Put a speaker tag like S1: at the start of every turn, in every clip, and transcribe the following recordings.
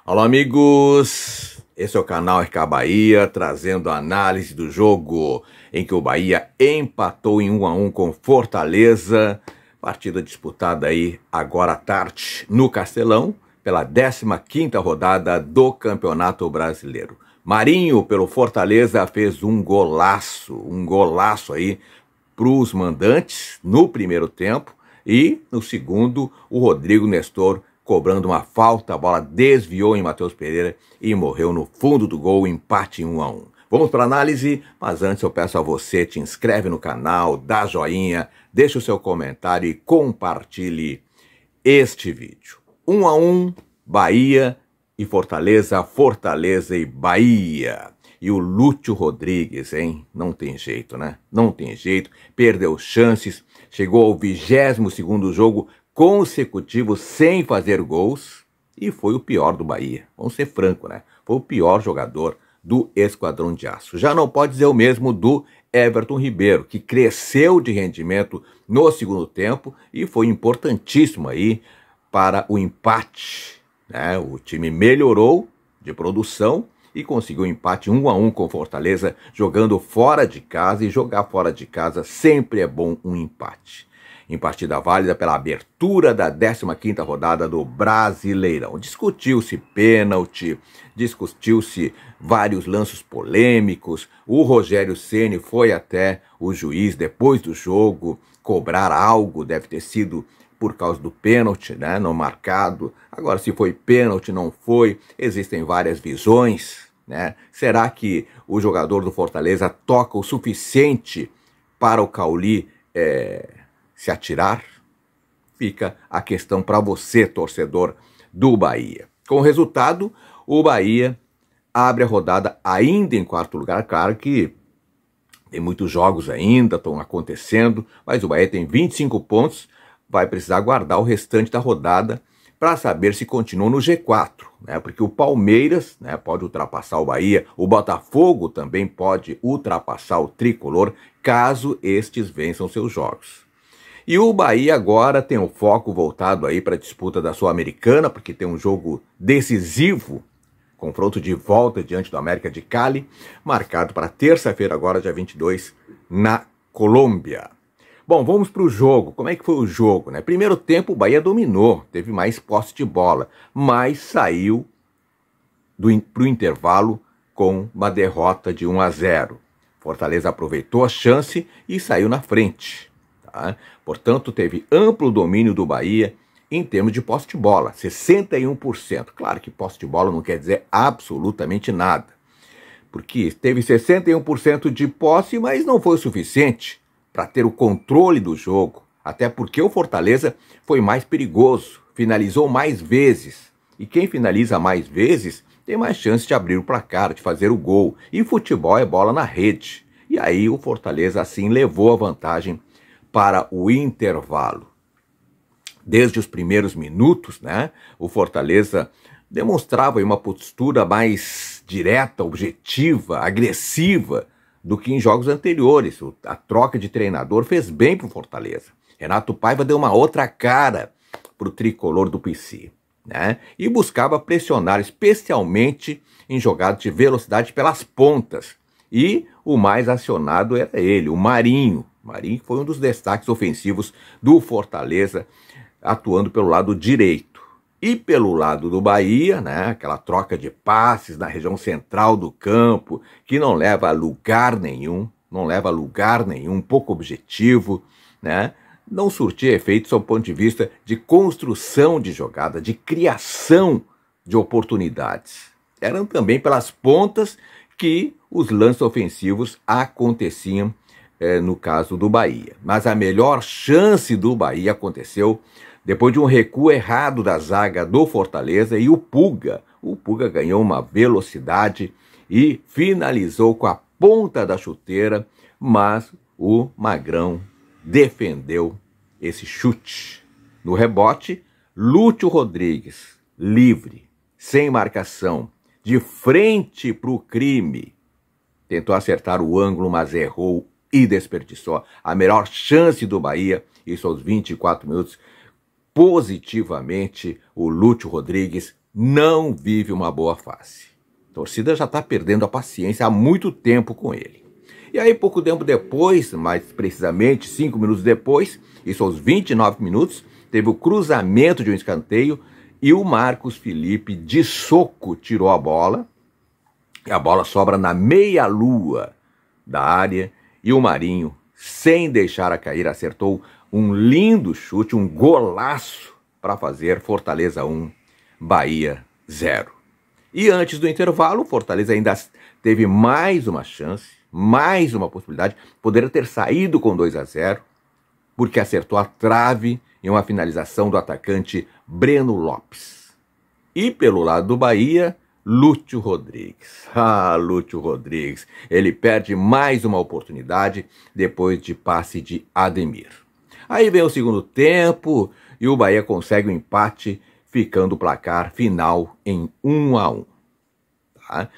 S1: Olá, amigos! Esse é o canal RK Bahia, trazendo a análise do jogo em que o Bahia empatou em 1-1 com Fortaleza. Partida disputada aí agora à tarde no Castelão, pela 15ª rodada do Campeonato Brasileiro. Marinho, pelo Fortaleza, fez um golaço aí para os mandantes no primeiro tempo, e no segundo o Rodrigo Nestor cobrando uma falta, a bola desviou em Matheus Pereira e morreu no fundo do gol, empate em 1-1. Vamos para a análise, mas antes eu peço a você, te inscreve no canal, dá joinha, deixa o seu comentário e compartilhe este vídeo. 1-1, Bahia e Fortaleza, Fortaleza e Bahia. E o Lúcio Rodrigues, hein? Não tem jeito, né? Não tem jeito, perdeu chances, chegou ao 22º jogo consecutivo sem fazer gols e foi o pior do Bahia. Vamos ser franco, né? Foi o pior jogador do Esquadrão de Aço. Já não pode dizer o mesmo do Everton Ribeiro, que cresceu de rendimento no segundo tempo e foi importantíssimo aí para o empate, né? O time melhorou de produção e conseguiu um empate 1-1 com Fortaleza, jogando fora de casa, e jogar fora de casa sempre é bom um empate. Em partida válida pela abertura da 15ª rodada do Brasileirão. Discutiu-se pênalti, discutiu-se vários lances polêmicos. O Rogério Ceni foi até o juiz depois do jogo cobrar algo, deve ter sido por causa do pênalti, né, não marcado. Agora, se foi pênalti, não foi, existem várias visões, né? Será que o jogador do Fortaleza toca o suficiente para o Cauli se atirar? Fica a questão para você, torcedor do Bahia. Com o resultado, o Bahia abre a rodada ainda em 4º lugar. Claro que tem muitos jogos ainda, estão acontecendo, mas o Bahia tem 25 pontos, vai precisar aguardar o restante da rodada para saber se continua no G4, né? Porque o Palmeiras, né, pode ultrapassar o Bahia, o Botafogo também pode ultrapassar o Tricolor, caso estes vençam seus jogos. E o Bahia agora tem o foco voltado aí para a disputa da Sul-Americana, porque tem um jogo decisivo, confronto de volta diante do América de Cali, marcado para terça-feira agora, dia 22, na Colômbia. Bom, vamos para o jogo. Como é que foi o jogo, né? Primeiro tempo o Bahia dominou, teve mais posse de bola, mas saiu para o intervalo com uma derrota de 1-0. Fortaleza aproveitou a chance e saiu na frente. Tá? Portanto, teve amplo domínio do Bahia em termos de posse de bola, 61%. Claro que posse de bola não quer dizer absolutamente nada, porque teve 61% de posse, mas não foi o suficiente para ter o controle do jogo, até porque o Fortaleza foi mais perigoso, finalizou mais vezes, e quem finaliza mais vezes tem mais chance de abrir o placar, de fazer o gol, e futebol é bola na rede. E aí o Fortaleza assim levou a vantagem para o intervalo. Desde os primeiros minutos, né, o Fortaleza demonstrava uma postura mais direta, objetiva, agressiva do que em jogos anteriores. A troca de treinador fez bem para o Fortaleza. Renato Paiva deu uma outra cara para o tricolor do PC, né, e buscava pressionar, especialmente em jogadas de velocidade pelas pontas. E o mais acionado era ele, o Marinho. Marinho foi um dos destaques ofensivos do Fortaleza, atuando pelo lado direito. E pelo lado do Bahia, né, aquela troca de passes na região central do campo, que não leva a lugar nenhum, pouco objetivo, né, não surtia efeito sob o ponto de vista de construção de jogada, de criação de oportunidades. Eram também pelas pontas que os lances ofensivos aconteciam, no caso do Bahia. Mas a melhor chance do Bahia aconteceu depois de um recuo errado da zaga do Fortaleza, e o Puga ganhou uma velocidade e finalizou com a ponta da chuteira, mas o Magrão defendeu esse chute. No rebote, Lúcio Rodrigues, livre, sem marcação, de frente para o crime, tentou acertar o ângulo, mas errou e desperdiçou a melhor chance do Bahia, isso aos 24 minutos. Positivamente, o Lúcio Rodrigues não vive uma boa fase. A torcida já está perdendo a paciência há muito tempo com ele. E aí, pouco tempo depois, mais precisamente 5 minutos depois, isso aos 29 minutos, teve o cruzamento de um escanteio e o Marcos Felipe, de soco, tirou a bola. E a bola sobra na meia-lua da área e o Marinho, sem deixar a cair, acertou um lindo chute, um golaço para fazer Fortaleza 1, Bahia 0. E antes do intervalo, o Fortaleza ainda teve mais uma chance, mais uma possibilidade, poderia ter saído com 2-0, porque acertou a trave em uma finalização do atacante Breno Lopes. E pelo lado do Bahia, Lúcio Rodrigues. Lúcio Rodrigues. Ele perde mais uma oportunidade depois de passe de Ademir. Aí vem o segundo tempo e o Bahia consegue o empate, ficando o placar final em 1-1. Tá?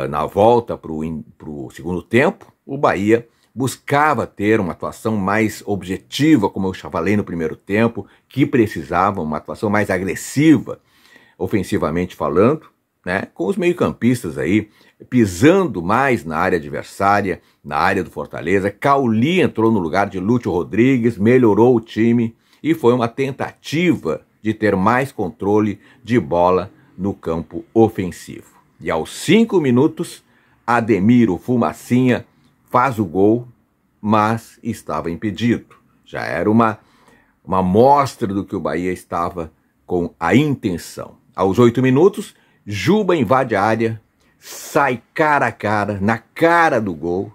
S1: Na volta para o segundo tempo, o Bahia buscava ter uma atuação mais objetiva, como eu já falei no primeiro tempo, que precisava uma atuação mais agressiva, ofensivamente falando, né? Com os meio-campistas aí pisando mais na área adversária, na área do Fortaleza. Cauli entrou no lugar de Lúcio Rodrigues, melhorou o time e foi uma tentativa de ter mais controle de bola no campo ofensivo. E aos 5 minutos, Ademir, o Fumacinha, faz o gol, mas estava impedido. Já era uma mostra do que o Bahia estava com a intenção. Aos 8 minutos, Juba invade a área, sai cara a cara, na cara do gol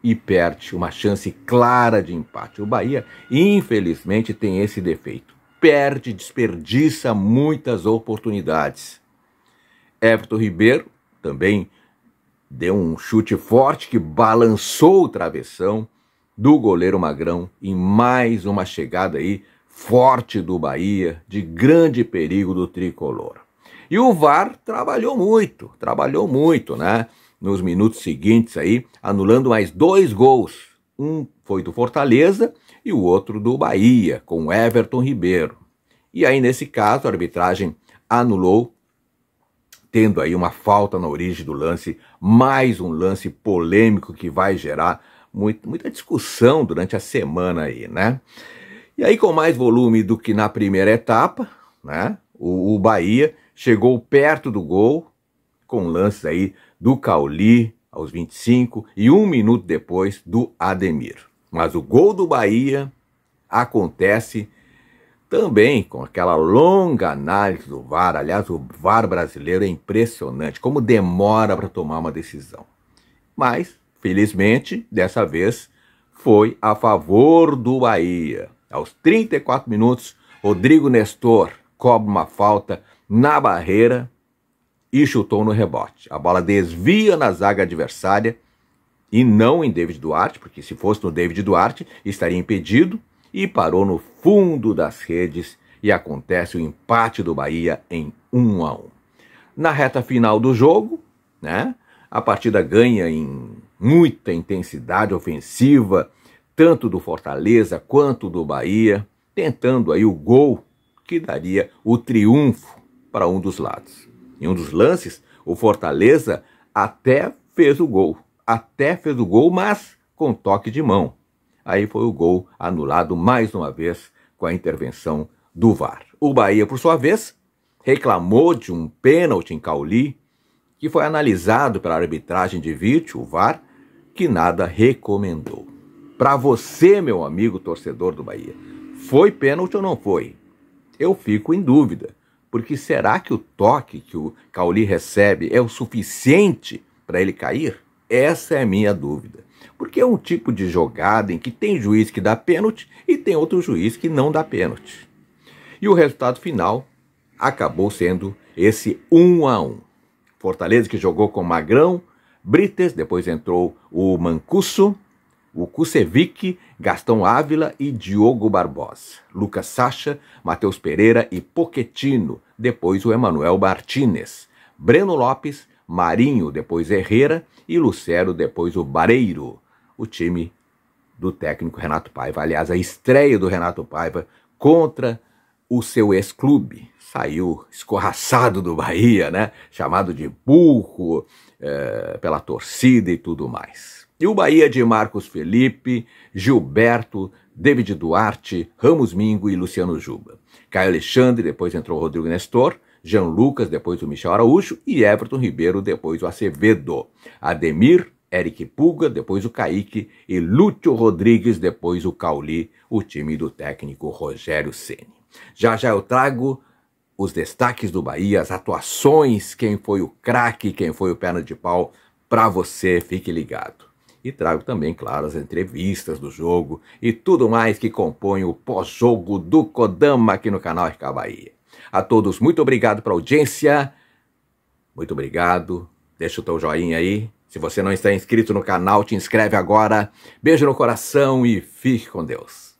S1: e perde uma chance clara de empate. O Bahia, infelizmente, tem esse defeito. Perde, desperdiça muitas oportunidades. Everton Ribeiro também deu um chute forte que balançou o travessão do goleiro Magrão em mais uma chegada aí forte do Bahia, de grande perigo do tricolor. E o VAR trabalhou muito, né? Nos minutos seguintes aí, anulando mais 2 gols. Um foi do Fortaleza e o outro do Bahia, com Everton Ribeiro. E aí, nesse caso, a arbitragem anulou, tendo aí uma falta na origem do lance, mais um lance polêmico que vai gerar muita discussão durante a semana aí, né? E aí, com mais volume do que na primeira etapa, né? O Bahia chegou perto do gol, com lances aí do Cauli aos 25 e 1 minuto depois do Ademir. Mas o gol do Bahia acontece também com aquela longa análise do VAR. Aliás, o VAR brasileiro é impressionante, como demora para tomar uma decisão. Mas, felizmente, dessa vez, foi a favor do Bahia. Aos 34 minutos, Rodrigo Nestor cobra uma falta na barreira e chutou no rebote. A bola desvia na zaga adversária e não em David Duarte, porque se fosse no David Duarte, estaria impedido, e parou no fundo das redes e acontece o empate do Bahia em 1-1. Na reta final do jogo, né, a partida ganha em muita intensidade ofensiva, tanto do Fortaleza quanto do Bahia, tentando aí o gol que daria o triunfo para um dos lados. Em um dos lances, o Fortaleza até fez o gol, mas com toque de mão. Aí foi o gol anulado mais uma vez com a intervenção do VAR. O Bahia, por sua vez, reclamou de um pênalti em Cauli, que foi analisado pela arbitragem de vídeo, o VAR, que nada recomendou. Para você, meu amigo torcedor do Bahia, foi pênalti ou não foi? Eu fico em dúvida, porque será que o toque que o Cauli recebe é o suficiente para ele cair? Essa é a minha dúvida. Porque é um tipo de jogada em que tem juiz que dá pênalti e tem outro juiz que não dá pênalti. E o resultado final acabou sendo esse 1-1. Fortaleza, que jogou com Magrão, Brites, depois entrou o Mancuso, o Kusevic, Gastão Ávila e Diogo Barbosa. Lucas Sacha, Matheus Pereira e Pochettino, depois o Emanuel Martínez. Breno Lopes, Marinho, depois Herrera e Lucero, depois o Bareiro. O time do técnico Renato Paiva. Aliás, a estreia do Renato Paiva contra o seu ex-clube. Saiu escorraçado do Bahia, né? Chamado de burro pela torcida e tudo mais. E o Bahia de Marcos Felipe, Gilberto, David Duarte, Ramos Mingo e Luciano Juba. Caio Alexandre, depois entrou o Rodrigo Nestor, Jean Lucas, depois o Michel Araújo e Everton Ribeiro, depois o Acevedo. Ademir, Eric Pulga, depois o Kaique e Lúcio Rodrigues, depois o Cauli, o time do técnico Rogério Ceni. Já eu trago os destaques do Bahia, as atuações, quem foi o craque, quem foi o perna de pau, para você, fique ligado. E trago também, claro, as entrevistas do jogo e tudo mais que compõe o pós-jogo do Kodama aqui no canal RK Bahia. A todos, muito obrigado pela audiência, muito obrigado, deixa o teu joinha aí. Se você não está inscrito no canal, te inscreve agora. Beijo no coração e fique com Deus.